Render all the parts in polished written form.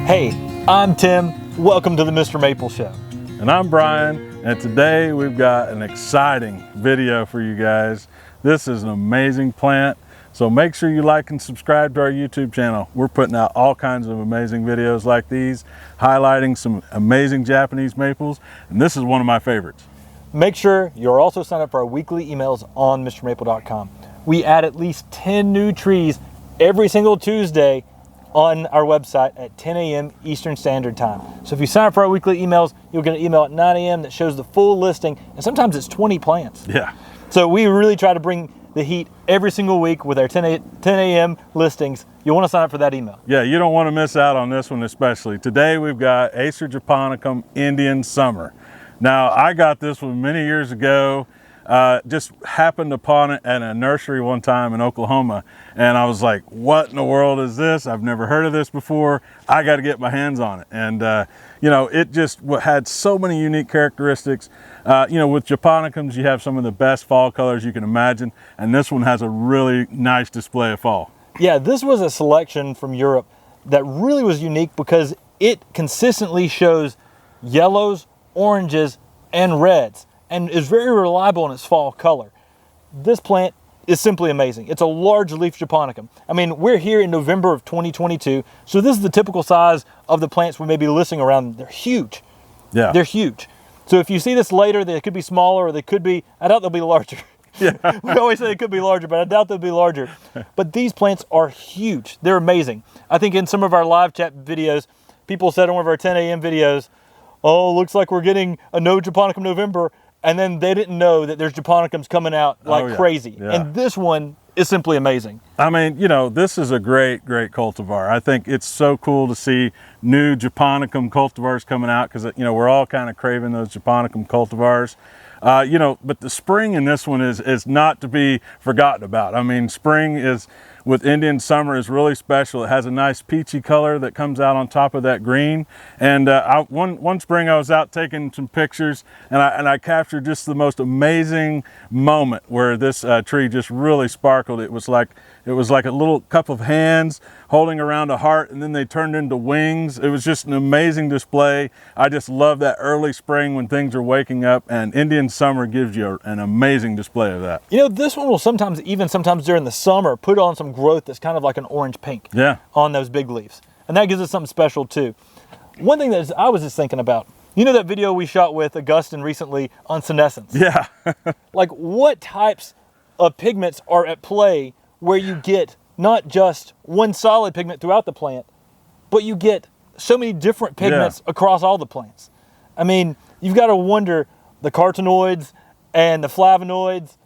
Hey, I'm Tim. Welcome to the Mr. Maple Show. And I'm Brian, and today we've got an exciting video for you guys. This is an amazing plant, so make sure you like and subscribe to our YouTube channel. We're putting out all kinds of amazing videos like these, highlighting some amazing Japanese maples, and this is one of my favorites. Make sure you're also signed up for our weekly emails on MrMaple.com. We add at least 10 new trees every single Tuesday on our website at 10 a.m. Eastern Standard Time. So if you sign up for our weekly emails, you'll get an email at 9 a.m. that shows the full listing, and sometimes it's 20 plants. Yeah. So we really try to bring the heat every single week with our 10 a.m. listings. You'll want to sign up for that email. Yeah, you don't want to miss out on this one especially. Today we've got Acer japonicum Indian Summer. Now, I got this one many years ago. Just happened upon it at a nursery one time in Oklahoma, and I was like, what in the world is this? I've never heard of this before. I got to get my hands on it. And you know, it just had so many unique characteristics. You know, with japonicums, you have some of the best fall colors you can imagine, and this one has a really nice display of fall. Yeah, this was a selection from Europe that really was unique because it consistently shows yellows, oranges, and reds, and is very reliable in its fall color. This plant is simply amazing. It's a large leaf japonicum. I mean, we're here in November of 2022, so this is the typical size of the plants we may be listing around. They're huge. Yeah. They're huge. So if you see this later, they could be smaller, or they could be, I doubt they'll be larger. Yeah. We always say they could be larger, but I doubt they'll be larger. But these plants are huge. They're amazing. I think in some of our live chat videos, people said on one of our 10 a.m. videos, oh, looks like we're getting a no japonicum November. And then they didn't know that there's japonicums coming out like crazy. Yeah. And this one is simply amazing. I mean, you know, this is a great cultivar. I think it's so cool to see new japonicum cultivars coming out because, you know, we're all kind of craving those japonicum cultivars. You know, but the spring in this one is not to be forgotten about. I mean, spring is, with Indian Summer, is really special. It has a nice peachy color that comes out on top of that green. And one spring I was out taking some pictures, and I captured just the most amazing moment where this tree just really sparkled. It was like a little cup of hands holding around a heart, and then they turned into wings. It was just an amazing display. I just love that early spring when things are waking up, and Indian Summer gives you an amazing display of that. You know, this one will sometimes during the summer, put on some growth that's kind of like an orange pink on those big leaves. And that gives it something special too. One thing that I was just thinking about, you know that video we shot with Augustin recently on senescence? Yeah. Like, what types of pigments are at play where you get not just one solid pigment throughout the plant, but you get so many different pigments across all the plants? I mean, you've got to wonder the carotenoids and the flavonoids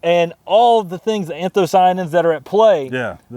and all of the things, the anthocyanins that are at play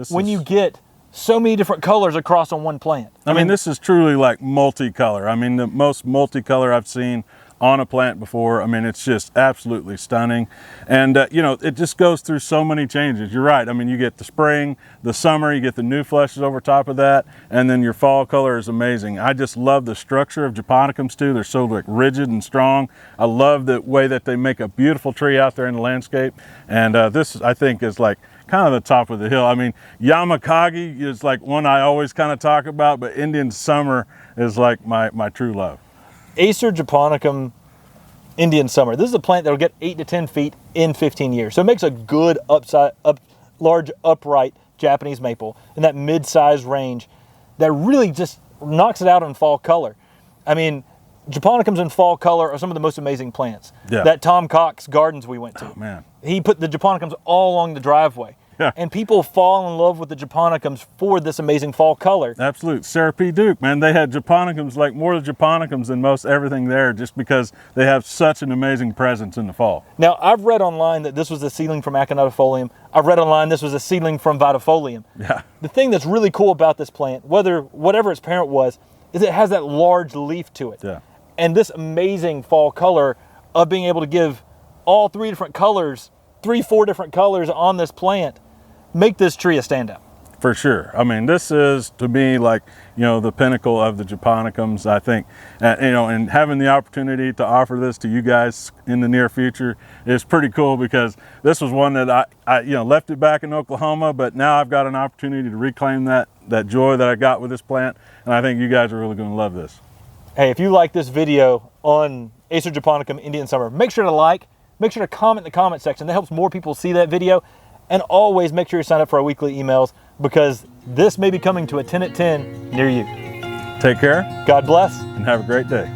when you get so many different colors across on one plant. I mean, this is truly like multicolor. I mean, the most multicolor I've seen on a plant before. I mean, it's just absolutely stunning. And, you know, it just goes through so many changes. You're right. I mean, you get the spring, the summer, you get the new flushes over top of that, and then your fall color is amazing. I just love the structure of japonicums too. They're so like rigid and strong. I love the way that they make a beautiful tree out there in the landscape. And this, I think, is like kind of the top of the hill. I mean, Yamakagi is like one I always kind of talk about, but Indian Summer is like my true love. Acer japonicum Indian Summer. This is a plant that will get 8 to 10 feet in 15 years. So it makes a good large upright Japanese maple in that mid-size range that really just knocks it out in fall color. I mean, japonicums in fall color are some of the most amazing plants. Yeah. That Tom Cox Gardens we went to. Oh, man. He put the japonicums all along the driveway. Yeah. And people fall in love with the japonicums for this amazing fall color. Absolutely. Sarah P. Duke, man, they had japonicums, like more japonicums than most everything there, just because they have such an amazing presence in the fall. Now, I've read online that this was a seedling from Aconitifolium. I've read online this was a seedling from Vitifolium. Yeah. The thing that's really cool about this plant, whatever its parent was, is it has that large leaf to it. Yeah. And this amazing fall color of being able to give all 4 different colors on this plant make this tree a standout. For sure. I mean, this is to me like, you know, the pinnacle of the japonicums, I think. You know, and having the opportunity to offer this to you guys in the near future is pretty cool, because this was one that I you know, left it back in Oklahoma, but now I've got an opportunity to reclaim that joy that I got with this plant, and I think you guys are really going to love this. Hey, if you like this video on Acer japonicum Indian Summer, make sure to like, make sure to comment in the comment section. That helps more people see that video. And always make sure you sign up for our weekly emails, because this may be coming to a 10 at 10 near you. Take care. God bless. And have a great day.